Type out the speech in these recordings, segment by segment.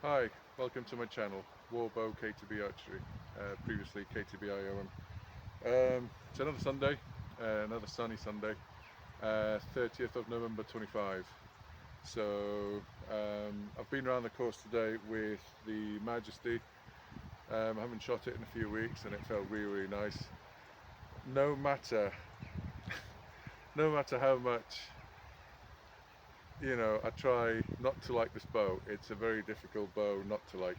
Hi, welcome to my channel, Warbow KTB Archery, previously KTB IOM. It's another Sunday, another sunny Sunday, 30th of November 25. So I've been around the course today with the Majesty. I haven't shot it in a few weeks and it felt really nice. No matter, no matter how much I try not to like this bow. It's a very difficult bow not to like.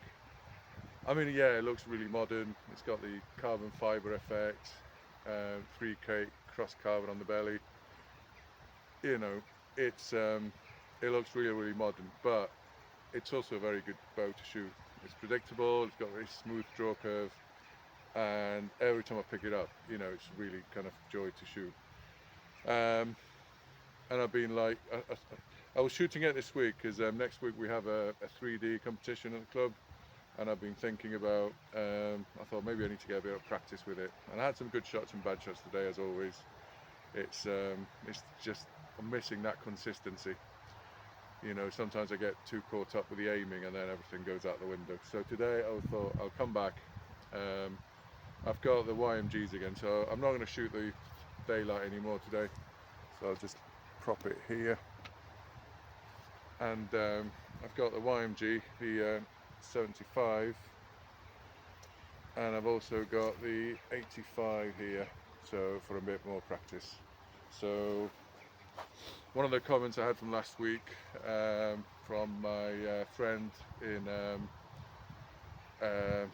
I mean, yeah, it looks really modern. It's got the carbon fiber effect, 3K cross carbon on the belly. You know, it looks really, really modern, but it's also a very good bow to shoot. It's predictable. It's got a very smooth draw curve, and every time I pick it up, it's really kind of joy to shoot. And I've been like, I was shooting it this week because next week we have a 3D competition at the club. And I've been thinking about, I thought maybe I need to get a bit of practice with it. And I had some good shots and bad shots today, as always. It's just, I'm missing that consistency. Sometimes I get too caught up with the aiming and then everything goes out the window. So today I thought I'll come back. I've got the YMGs again, so I'm not going to shoot the daylight anymore today. So I'll just prop it here. And I've got the YMG, the 75. And I've also got the 85 here, so for a bit more practice. So one of the comments I had from last week from my friend in I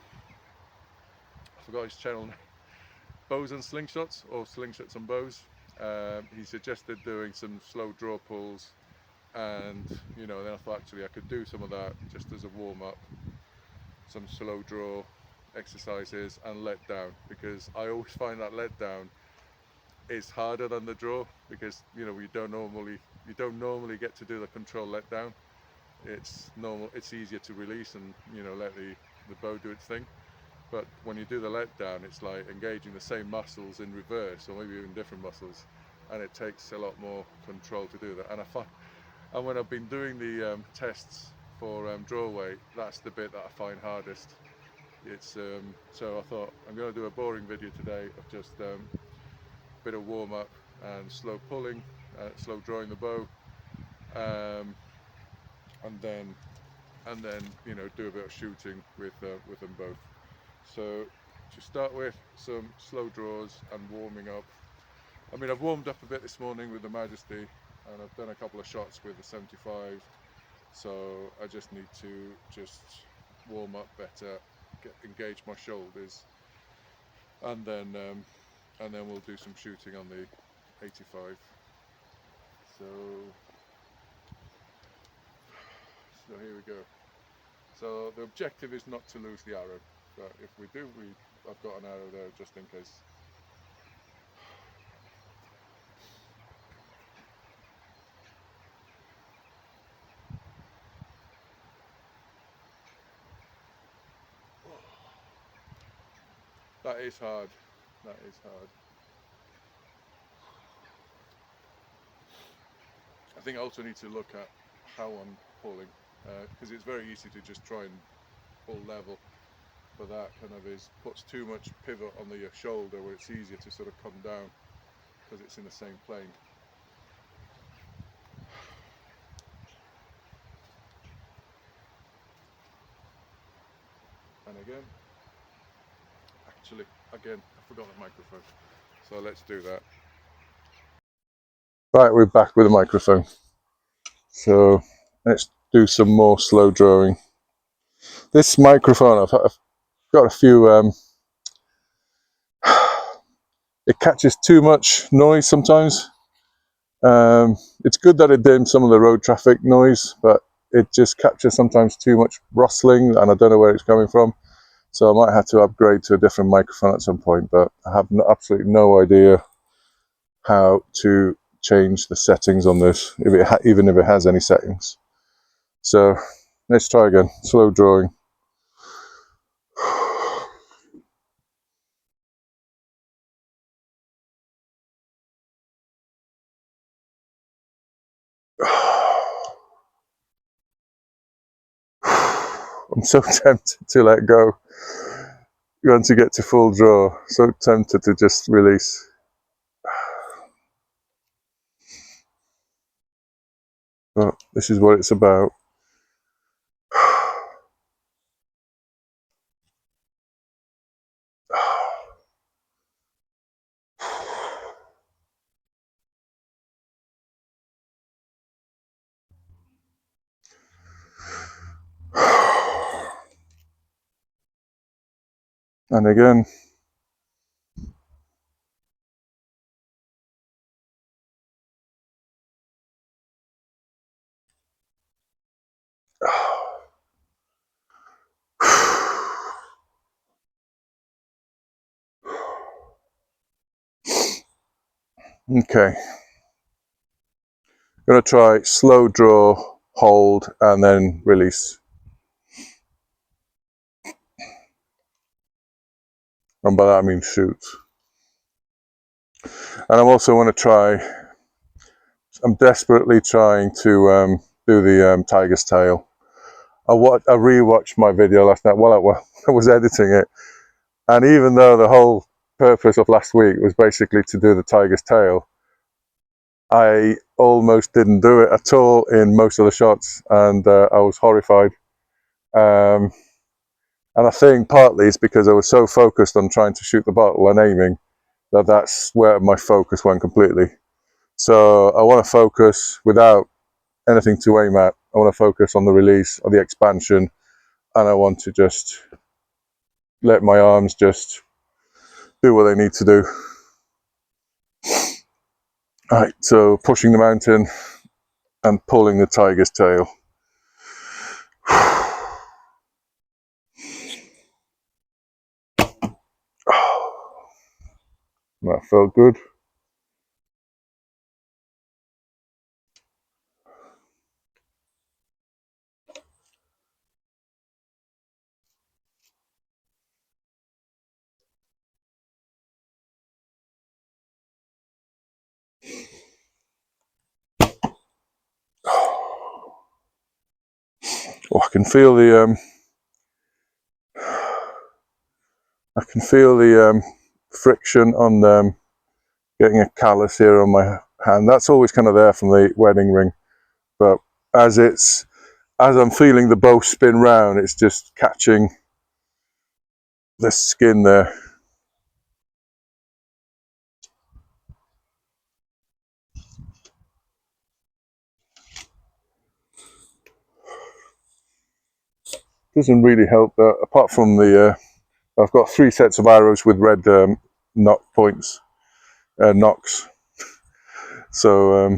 forgot his channel name, Bows and Slingshots, or Slingshots and Bows. He suggested doing some slow draw pulls, and then I thought actually I could do some of that just as a warm-up, some slow draw exercises and let down, because I always find that let down is harder than the draw, because you don't normally get to do the control let down. It's easier to release and let the bow do its thing. But when you do the let down, it's like engaging the same muscles in reverse, or maybe even different muscles, and it takes a lot more control to do that. And when I've been doing the tests for draw weight, that's the bit that I find hardest. So I thought I'm going to do a boring video today of just bit of warm up and slow pulling, slow drawing the bow, um, and then do a bit of shooting with them both. So to start with, some slow draws and warming up. I mean, I've warmed up a bit this morning with the Majesty, and I've done a couple of shots with the 75. So I just need to warm up better, engage my shoulders, and then we'll do some shooting on the 85. So here we go. So the objective is not to lose the arrow, but if we do, I've got an arrow there just in case. That is hard. That is hard. I think I also need to look at how I'm pulling, because it's very easy to just try and pull level, but that kind of puts too much pivot on the shoulder, where it's easier to sort of come down because it's in the same plane. And again, I forgot the microphone, so let's do that. Right, we're back with the microphone. So let's do some more slow drawing. This microphone, I've got a few, it catches too much noise sometimes. It's good that it dims some of the road traffic noise, but it just captures sometimes too much rustling, and I don't know where it's coming from. So I might have to upgrade to a different microphone at some point, but I have absolutely no idea how to change the settings on this, even if it has any settings. So let's try again, slow drawing. I'm so tempted to let go. Once you get to full draw, so tempted to just release. But this is what it's about. And again. Okay. I'm going to try slow draw, hold, and then release. And by that I mean shoot. And I also want to try, I'm desperately trying to do the tiger's tail. I rewatched my video last night while I was editing it. And even though the whole purpose of last week was basically to do the tiger's tail, I almost didn't do it at all in most of the shots, and I was horrified. And I think partly it's because I was so focused on trying to shoot the bottle and aiming that's where my focus went completely. So I want to focus without anything to aim at. I want to focus on the release or the expansion, and I want to just let my arms just do what they need to do. All right, so pushing the mountain and pulling the tiger's tail. That felt good. Oh, I can feel the friction on getting a callus here on my hand. That's always kind of there from the wedding ring, but as I'm feeling the bow spin round, it's just catching the skin there. Doesn't really help that, apart from the I've got 3 sets of arrows with red knock points, knocks. So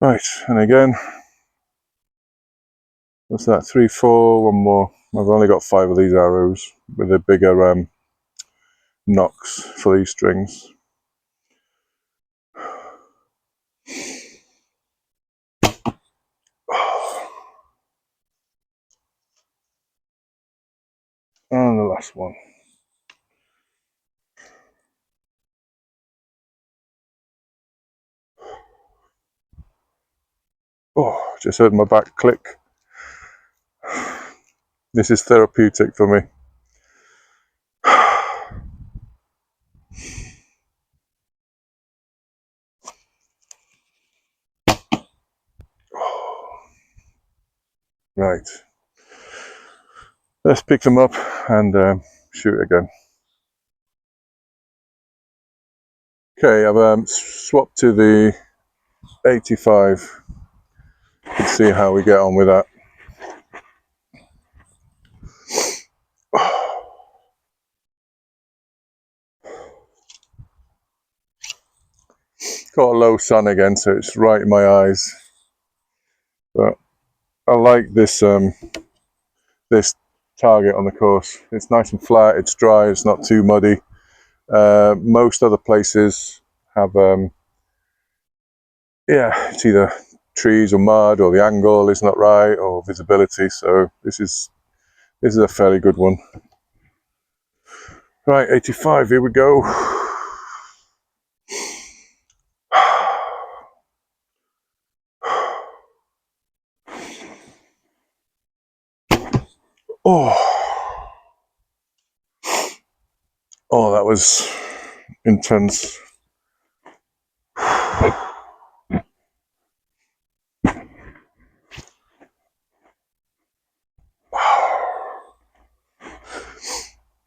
right, and again, what's that? 3, 4, one more. I've only got 5 of these arrows with the bigger knocks for these strings. And the last one. Oh, just heard my back click. This is therapeutic for me. Right. Let's pick them up and shoot again. Okay, I've swapped to the 85. Let's see how we get on with that. Got a low sun again, so it's right in my eyes. But I like this this target on the course. It's nice and flat, it's dry, it's not too muddy. Most other places have, yeah, it's either trees or mud, or the angle is not right, or visibility. So this is a fairly good one. Right, 85, here we go. Oh, that was intense.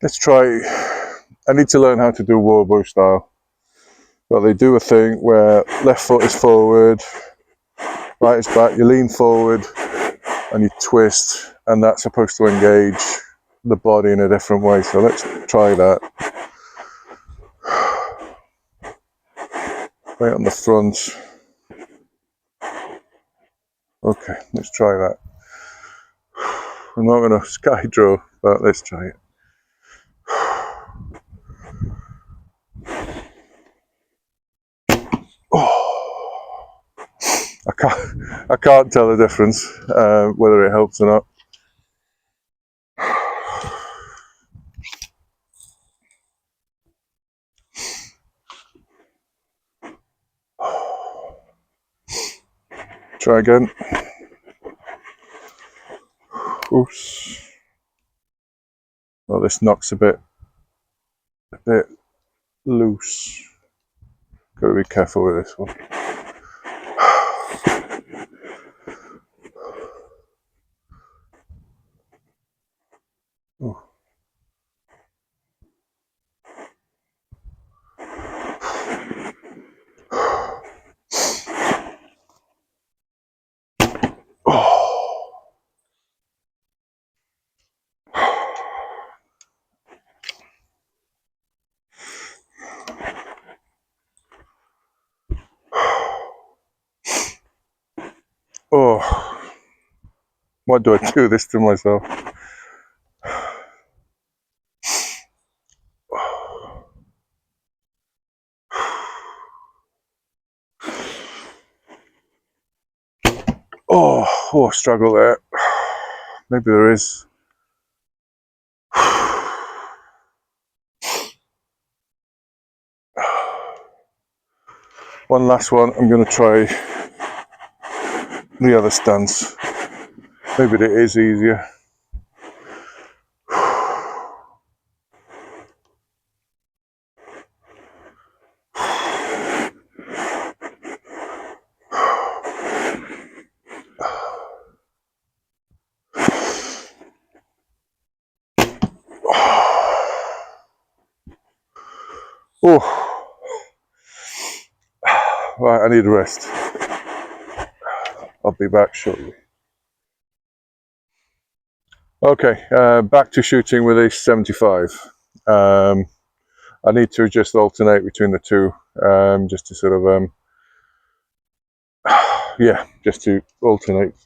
Let's try. I need to learn how to do warbow style. But they do a thing where left foot is forward, right is back, you lean forward and you twist, and that's supposed to engage the body in a different way. So let's try that. Right on the front. Okay, let's try that. I'm not going to sky draw, but let's try it. Oh, I can't tell the difference, whether it helps or not. Try again. Oops. Oh, this knocks a bit loose. Got to be careful with this one. Oh. Oh, why do I do this to myself? Oh, struggle there. Maybe there is. One last one. I'm going to try the other stance. Maybe it is easier. Oh, right, I need a rest. I'll be back shortly. Okay, back to shooting with a 75. I need to just alternate between the two, just to sort of, yeah, just to alternate.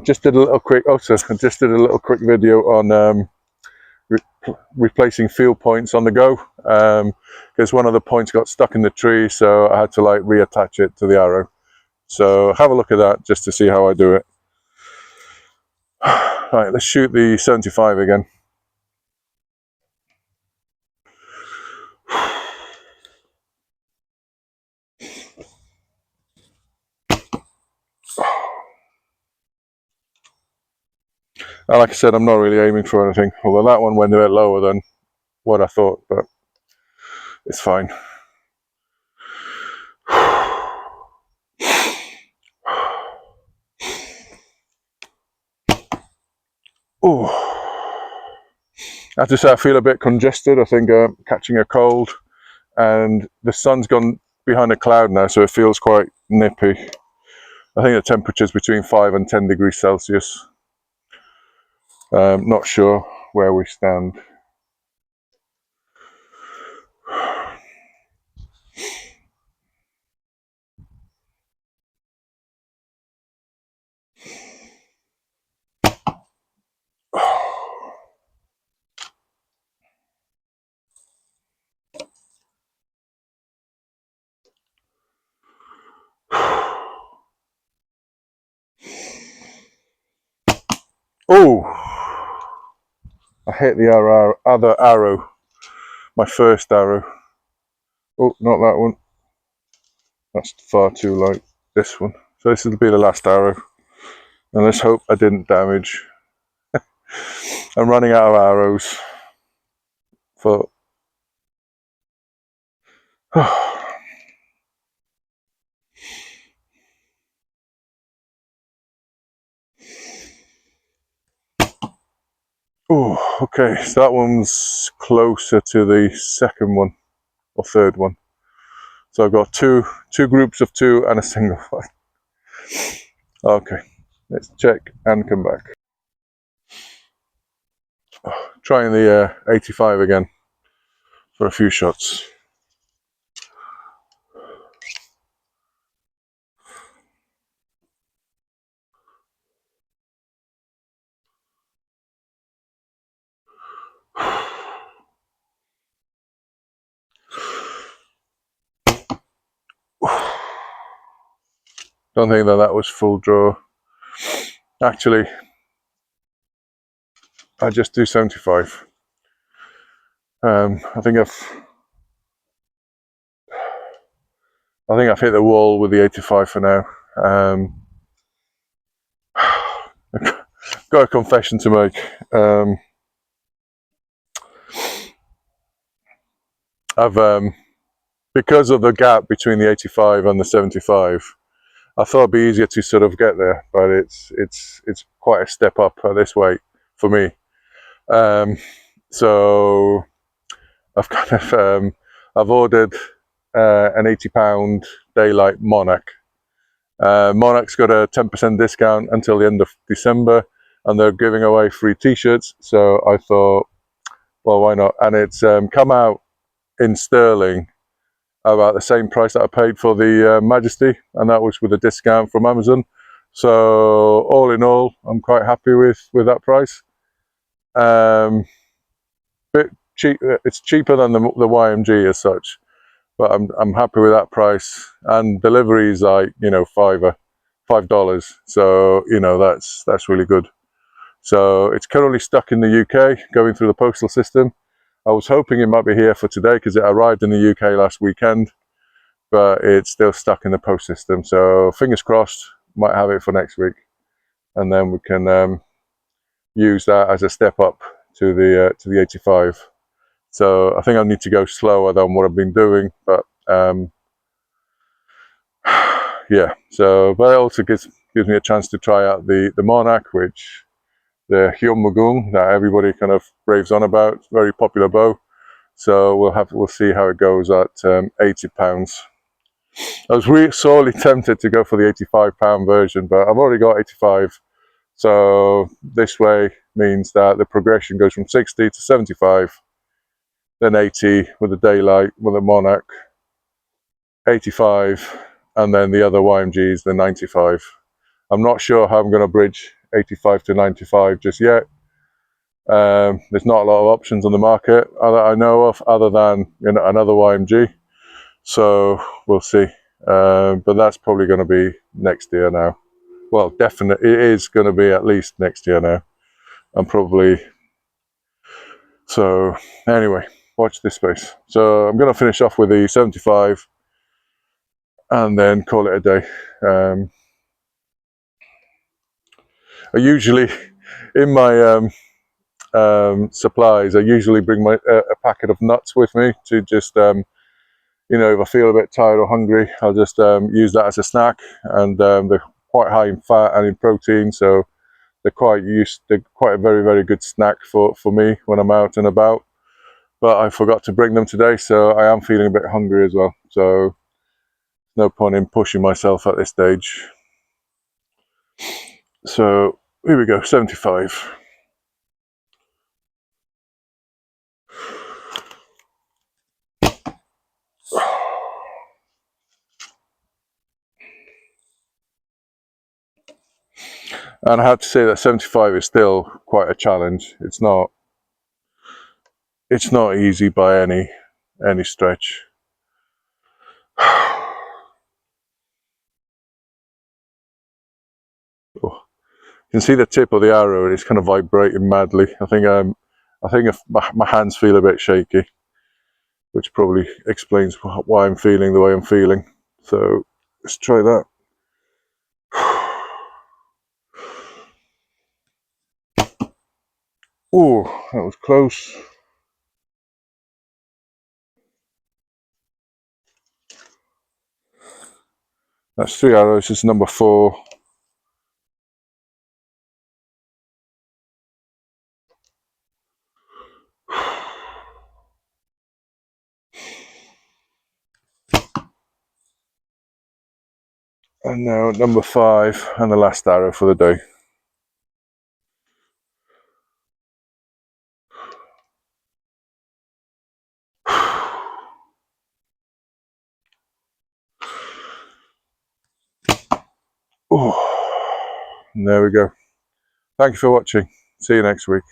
Just did a little quick, just did a little quick video on replacing field points on the go, because one of the points got stuck in the tree, so I had to like reattach it to the arrow. So have a look at that just to see how I do it. Right, let's shoot the 75 again. And like I said, I'm not really aiming for anything, although that one went a bit lower than what I thought, but it's fine. Oh, I have to say I feel a bit congested. I think I'm catching a cold, and the sun's gone behind a cloud now, so it feels quite nippy. I think the temperature's between 5 and 10 degrees Celsius. Not sure where we stand. Oh, I hit the other arrow, my first arrow. Oh, not that one. That's far too light. This one. So this will be the last arrow. And let's hope I didn't damage. I'm running out of arrows. For oh, okay. So that one's closer to the second one or third one. So I've got two groups of two and a single one. Okay, let's check and come back. Trying the 85 again for a few shots. Don't think that was full draw. Actually, I just do 75. I think I've hit the wall with the 85 for now. Got a confession to make. I've because of the gap between the 85 and the 75, I thought it'd be easier to sort of get there, but it's quite a step up at this weight for me. So I've kind of I've ordered an £80 daylight Monarch. Monarch's got a 10% discount until the end of December, and they're giving away free t-shirts. So I thought, well, why not? And it's come out in sterling about the same price that I paid for the Majesty, and that was with a discount from Amazon. So all in all, I'm quite happy with that price. Bit cheap. It's cheaper than the YMG as such, but I'm happy with that price. And delivery is like, you know, $5. So you know, that's really good. So it's currently stuck in the UK, going through the postal system. I was hoping it might be here for today because it arrived in the UK last weekend, but it's still stuck in the post system. So fingers crossed, might have it for next week, and then we can use that as a step up to the 85. So I think I need to go slower than what I've been doing, but yeah. So, but it also gives me a chance to try out the Monarch, which the Yeonmugung that everybody kind of raves on about. Very popular bow. So we'll see how it goes at £80. I was really sorely tempted to go for the £85 version, but I've already got 85. So this way means that the progression goes from 60 to 75, then 80 with the daylight with the Monarch, 85, and then the other YMGs, the 95. I'm not sure how I'm going to bridge 85 to 95 just yet. There's not a lot of options on the market that I know of other than, you know, another YMG. So we'll see. But that's probably going to be next year now. Well, definitely it is going to be at least next year now. I'm probably... So anyway, watch this space. So I'm going to finish off with the 75 and then call it a day. I usually, in my supplies, I usually bring a packet of nuts with me to just, you know, if I feel a bit tired or hungry, I'll just use that as a snack. And they're quite high in fat and in protein, so they're quite a very, very good snack for me when I'm out and about. But I forgot to bring them today, so I am feeling a bit hungry as well. So no point in pushing myself at this stage. So here we go, 75. And I have to say that 75 is still quite a challenge. It's not easy by any stretch. Oh, can see the tip of the arrow and it's kind of vibrating madly. I think if my hands feel a bit shaky, which probably explains why I'm feeling the way I'm feeling. So let's try that. Oh, that was close. That's 3 arrows. It's number 4. And now number 5 and the last arrow for the day. Oh, and there we go. Thank you for watching. See you next week.